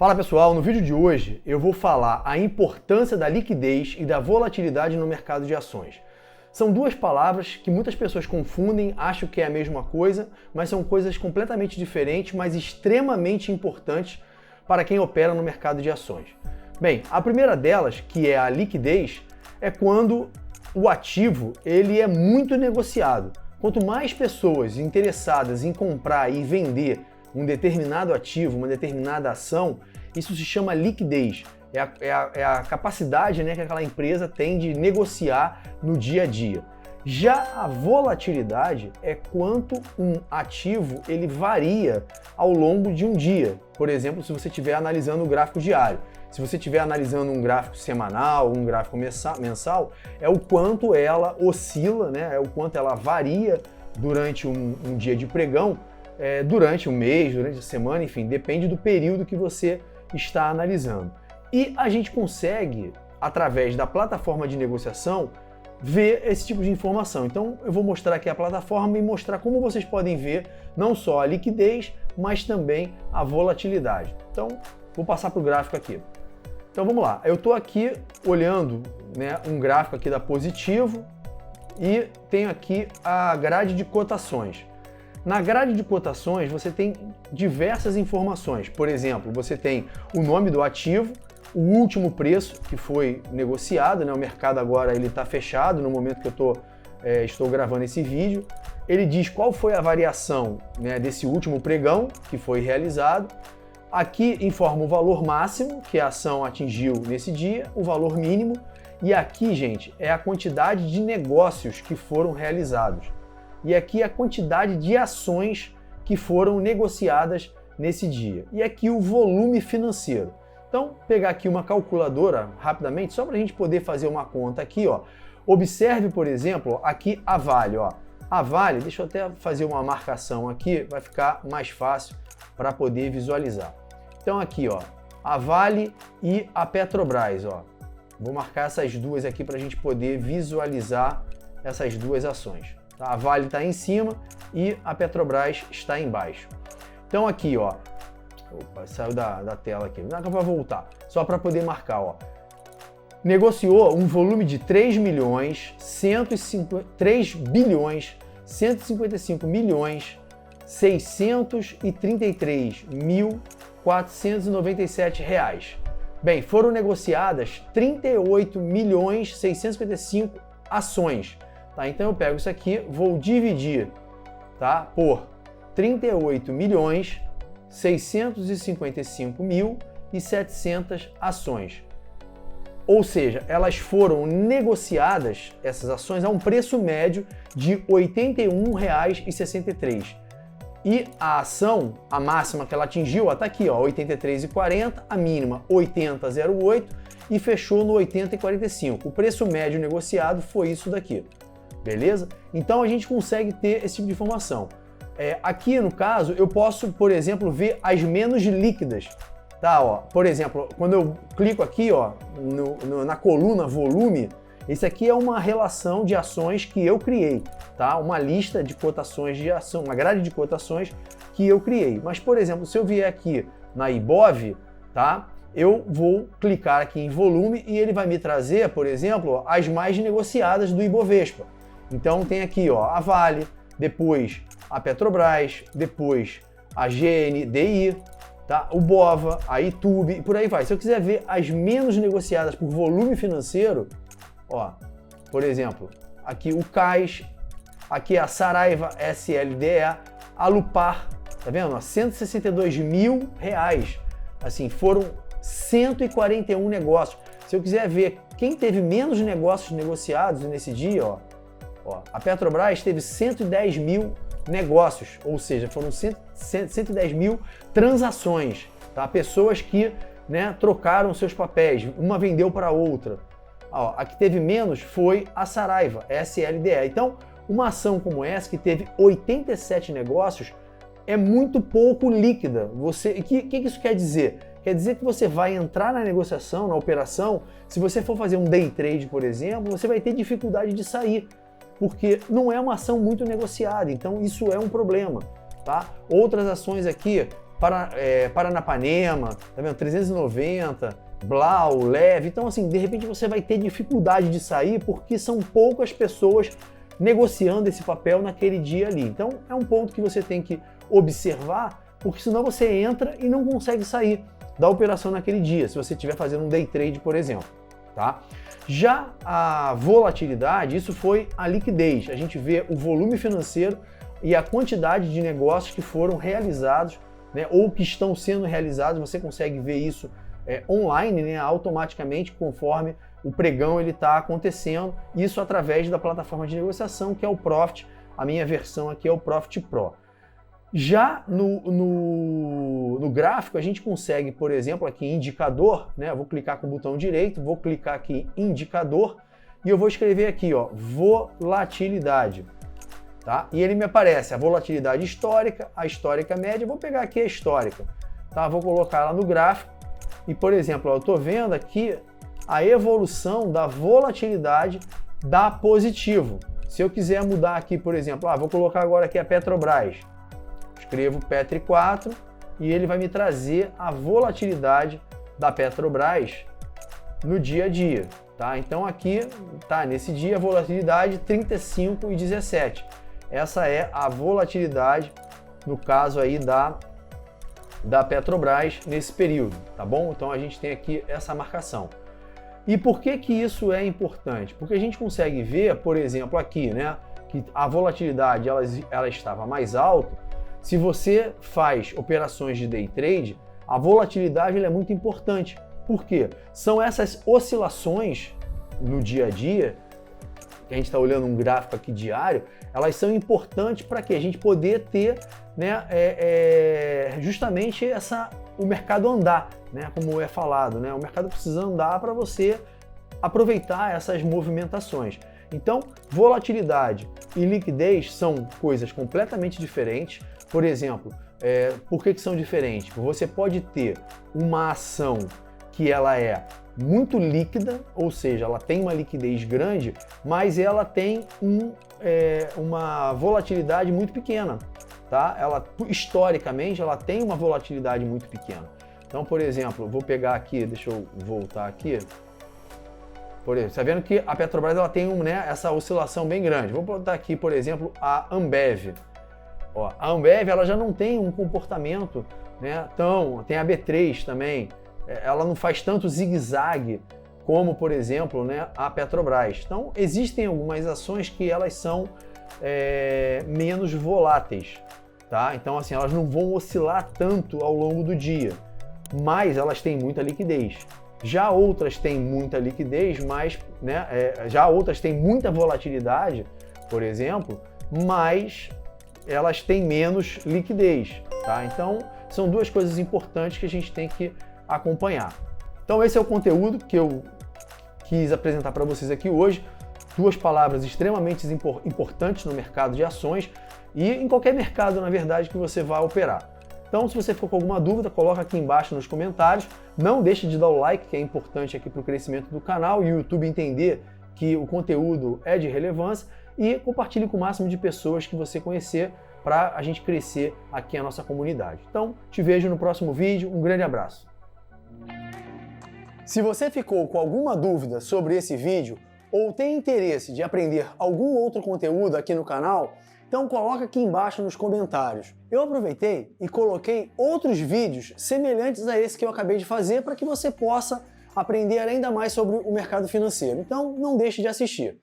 Fala pessoal, no vídeo de hoje eu vou falar a importância da liquidez e da volatilidade no mercado de ações. São duas palavras que muitas pessoas confundem, acham que é a mesma coisa, mas são coisas completamente diferentes, mas extremamente importantes para quem opera no mercado de ações. Bem, a primeira delas, que é a liquidez, é quando o ativo ele é muito negociado. Quanto mais pessoas interessadas em comprar e vender um determinado ativo, uma determinada ação, isso se chama liquidez. É a capacidade, que aquela empresa tem de negociar no dia a dia. Já a volatilidade é quanto um ativo ele varia ao longo de um dia. Por exemplo, se você estiver analisando o gráfico diário. Se você estiver analisando um gráfico semanal, um gráfico mensal, é o quanto ela oscila, é o quanto ela varia durante um dia de pregão, durante um mês, durante a semana, enfim, depende do período que você está analisando. E a gente consegue, através da plataforma de negociação, ver esse tipo de informação. Então eu vou mostrar aqui a plataforma e mostrar como vocês podem ver não só a liquidez, mas também a volatilidade. Então vou passar para o gráfico aqui. Então vamos lá, eu estou aqui olhando um gráfico aqui da Positivo e tenho aqui a grade de cotações. Na grade de cotações você tem diversas informações. Por exemplo, você tem o nome do ativo, o último preço que foi negociado, o mercado agora ele está fechado no momento que eu estou gravando esse vídeo. Ele diz qual foi a variação desse último pregão que foi realizado. Aqui informa o valor máximo que a ação atingiu nesse dia, o valor mínimo, e aqui, gente, é a quantidade de negócios que foram realizados. E aqui a quantidade de ações que foram negociadas nesse dia. E aqui o volume financeiro. Então, pegar aqui uma calculadora rapidamente, só para a gente poder fazer uma conta aqui, ó. Observe, por exemplo, aqui a Vale, ó. A Vale, deixa eu até fazer uma marcação aqui, vai ficar mais fácil para poder visualizar. Então aqui, ó, a Vale e a Petrobras, ó. Vou marcar essas duas aqui para a gente poder visualizar essas duas ações. Tá? A Vale está em cima e a Petrobras está embaixo. Então aqui, ó, opa, saiu da tela aqui, não vai voltar, só para poder marcar, ó. Negociou um volume de 3 bilhões 155 milhões 633.497 reais. Bem, foram negociadas 38 milhões 655 ações. Tá? Então eu pego isso aqui, vou dividir, tá, por 38 milhões 655.700 ações. Ou seja, elas foram negociadas, essas ações, a um preço médio de R$ 81,63. E a ação, a máxima que ela atingiu, está aqui, ó, 83,40, a mínima 80,08 e fechou no 80,45. O preço médio negociado foi isso daqui, beleza? Então a gente consegue ter esse tipo de informação. Aqui no caso, eu posso, por exemplo, ver as menos líquidas. Tá, ó, por exemplo, quando eu clico aqui, ó, na coluna volume, esse aqui é uma relação de ações que eu criei, tá? Uma lista de cotações de ação, uma grade de cotações que eu criei. Mas, por exemplo, se eu vier aqui na Ibov, tá? Eu vou clicar aqui em volume e ele vai me trazer, por exemplo, as mais negociadas do Ibovespa. Então tem aqui, ó, a Vale, depois a Petrobras, depois a GNDI, tá? O BOVA, a ITUB e por aí vai. Se eu quiser ver as menos negociadas por volume financeiro, ó, por exemplo, aqui o CAIS, aqui a Saraiva SLDE, a Lupar, tá vendo? 162 mil reais. Assim, foram 141 negócios. Se eu quiser ver quem teve menos negócios negociados nesse dia, ó, a Petrobras teve 110 mil negócios, ou seja, foram 110 mil transações, tá? Pessoas que trocaram seus papéis, uma vendeu para a outra. Ó, a que teve menos foi a Saraiva, SLDE. Então, uma ação como essa, que teve 87 negócios, é muito pouco líquida. O que isso quer dizer? Quer dizer que você vai entrar na negociação, na operação, se você for fazer um day trade, por exemplo, você vai ter dificuldade de sair, porque não é uma ação muito negociada, então isso é um problema, tá? Outras ações aqui, Paranapanema, tá vendo? 390, Blau, Leve. Então, assim, de repente você vai ter dificuldade de sair porque são poucas pessoas negociando esse papel naquele dia ali. Então, é um ponto que você tem que observar, porque senão você entra e não consegue sair da operação naquele dia, se você estiver fazendo um day trade, por exemplo, tá? Já a volatilidade, isso foi a liquidez. A gente vê o volume financeiro e a quantidade de negócios que foram realizados, né, ou que estão sendo realizados. Você consegue ver isso online, né, automaticamente, conforme o pregão ele está acontecendo, isso através da plataforma de negociação, que é o Profit. A minha versão aqui é o Profit Pro. Já no gráfico, a gente consegue, por exemplo, aqui indicador, né? Eu vou clicar com o botão direito, vou clicar aqui em indicador e eu vou escrever aqui, ó, volatilidade, tá? E ele me aparece a volatilidade histórica, a histórica média. Eu vou pegar aqui a histórica, tá? Vou colocar ela no gráfico e, por exemplo, ó, eu estou vendo aqui a evolução da volatilidade da positivo. Se eu quiser mudar aqui, por exemplo, vou colocar agora aqui a Petrobras. Escrevo Petri 4 e ele vai me trazer a volatilidade da Petrobras no dia a dia, tá? Então aqui tá nesse dia a volatilidade 35,17. Essa é a volatilidade no caso aí da Petrobras nesse período, tá bom? Então a gente tem aqui essa marcação. E por que que isso é importante? Porque a gente consegue ver, por exemplo, aqui, né, que a volatilidade ela estava mais alta. Se você faz operações de day trade, a volatilidade ela é muito importante. Por quê? São essas oscilações no dia a dia, que a gente está olhando um gráfico aqui diário, elas são importantes para que a gente poder ter, né, justamente o mercado andar, né, como é falado, né? O mercado precisa andar para você aproveitar essas movimentações. Então, volatilidade e liquidez são coisas completamente diferentes. Por exemplo, por que são diferentes? Você pode ter uma ação que ela é muito líquida, ou seja, ela tem uma liquidez grande, mas ela tem uma volatilidade muito pequena, tá? Historicamente, ela tem uma volatilidade muito pequena. Então, por exemplo, vou pegar aqui, deixa eu voltar aqui. Por exemplo, você está vendo que a Petrobras ela tem essa oscilação bem grande. Vou botar aqui, por exemplo, a Ambev. Ó, a Ambev ela já não tem um comportamento, né, tem a B3 também, ela não faz tanto zigue-zague como, por exemplo, né, a Petrobras. Então, existem algumas ações que elas são menos voláteis, tá? Então, assim, elas não vão oscilar tanto ao longo do dia, mas elas têm muita liquidez. Já outras têm muita liquidez, mas, né, já outras têm muita volatilidade, por exemplo, mas elas têm menos liquidez, tá? Então, são duas coisas importantes que a gente tem que acompanhar. Então, esse é o conteúdo que eu quis apresentar para vocês aqui hoje. Duas palavras extremamente importantes no mercado de ações e em qualquer mercado, na verdade, que você vá operar. Então, se você ficou com alguma dúvida, coloca aqui embaixo nos comentários. Não deixe de dar o like, que é importante aqui para o crescimento do canal e o YouTube entender que o conteúdo é de relevância. E compartilhe com o máximo de pessoas que você conhecer para a gente crescer aqui a nossa comunidade. Então, te vejo no próximo vídeo. Um grande abraço. Se você ficou com alguma dúvida sobre esse vídeo ou tem interesse de aprender algum outro conteúdo aqui no canal, então coloca aqui embaixo nos comentários. Eu aproveitei e coloquei outros vídeos semelhantes a esse que eu acabei de fazer para que você possa aprender ainda mais sobre o mercado financeiro. Então, não deixe de assistir.